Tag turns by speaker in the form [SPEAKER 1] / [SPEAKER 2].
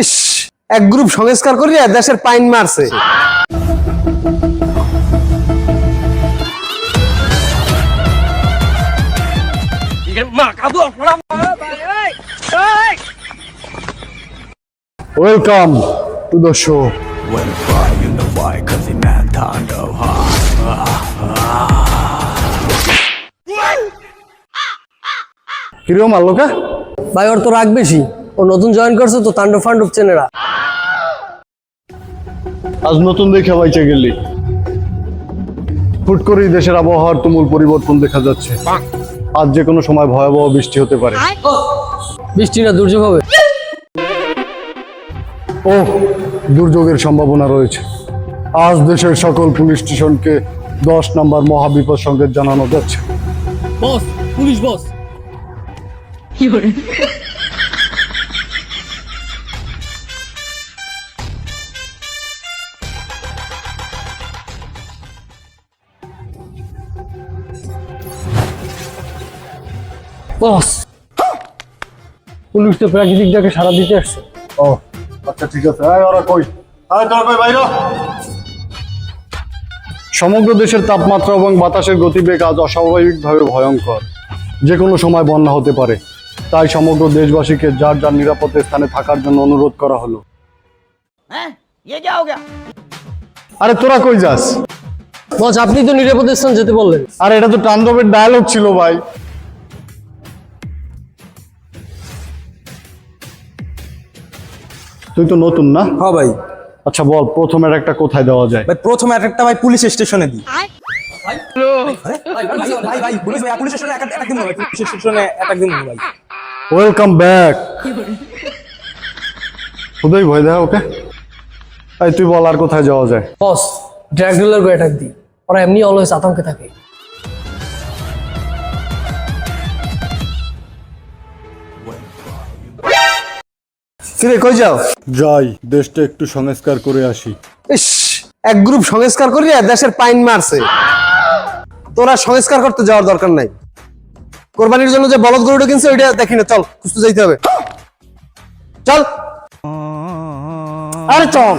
[SPEAKER 1] ইস, এক গ্রুপ সংস্কার করিয়া দেশের পাইন মারছে।
[SPEAKER 2] Welcome to the show. কিরকম আলোকা
[SPEAKER 1] ভাই ওর তো রাগ বেশি, ও নতুন জয়েন করছে তো তাণ্ডব ফান্ডব চেনেরা।
[SPEAKER 2] আজ নতুন দেখে বাইচে গেলি, হুট করেই দেশের আবহাওয়ার তুমুল পরিবর্তন দেখা যাচ্ছে। আজ যে কোনো সময় ভয়াবহ বৃষ্টি হতে পারে।
[SPEAKER 1] বৃষ্টি না দুর্যোগ হবে।
[SPEAKER 2] ও দুর্যোগের সম্ভাবনা রয়েছে। আজ দেশের সকল পুলিশ স্টেশনকে 10 নম্বর মহাবিপদ সংকেত জানানো যাচ্ছে।
[SPEAKER 1] বস, পুলিশ বস। বস, পুলিশ তো প্রাকৃতিক ডাকে সারা দিতে আসছে।
[SPEAKER 2] ও আচ্ছা ঠিক আছে। ওরা কই? তোরা কই বাইরে? সমগ্র দেশের তাপমাত্রা এবং বাতাসের গতিবেগ আজ অস্বাভাবিকভাবে ভয়ঙ্কর। যে কোনো সময় বন্যা হতে পারে। তাই সমগ্র দেশবাসীকে যার যার নিরাপদ স্থানে থাকার জন্য অনুরোধ করা হলো। আরে তোরা কই যাস?
[SPEAKER 1] বস, আপনি তো নিরাপদ স্থান যেতে বললেন।
[SPEAKER 2] আরে এটা তো তাণ্ডবের ডায়লগ ছিল ভাই। তুই তো নতুন না?
[SPEAKER 3] হ্যাঁ ভাই।
[SPEAKER 2] আচ্ছা বল, প্রথমের একটা কোথায় দেওয়া যায়?
[SPEAKER 3] ভাই প্রথম অ্যাটাকটা ভাই পুলিশ স্টেশনে দিই। ভাই পুলিশ ভাই পুলিশ স্টেশনে অ্যাটাক দিন ভাই, পুলিশ স্টেশনে অ্যাটাক দিন ভাই।
[SPEAKER 2] Welcome back. খুদাই ভয় দেয় ওকে। এই তুই বল আর কোথায় যাওয়া যায়?
[SPEAKER 1] বস, ড্রাগ ডিলারকে অ্যাটাক দিই, ওরা এমনি অলওয়েজ আতঙ্কে থাকে।
[SPEAKER 2] কিরে কই যাও? যাই, দেশটা একটু সংস্কার করে আসি।
[SPEAKER 1] ইস, এক গ্রুপ সংস্কার করিয়া দেশের পাইন মারছে। তোরা সংস্কার করতে যাওয়ার দরকার নাই। কোরবানির জন্য যে বলদ গরুটা কিনছে ওইটা দেখি না, চল খুঁজতে যাইতে হবে। চল, আরে চল।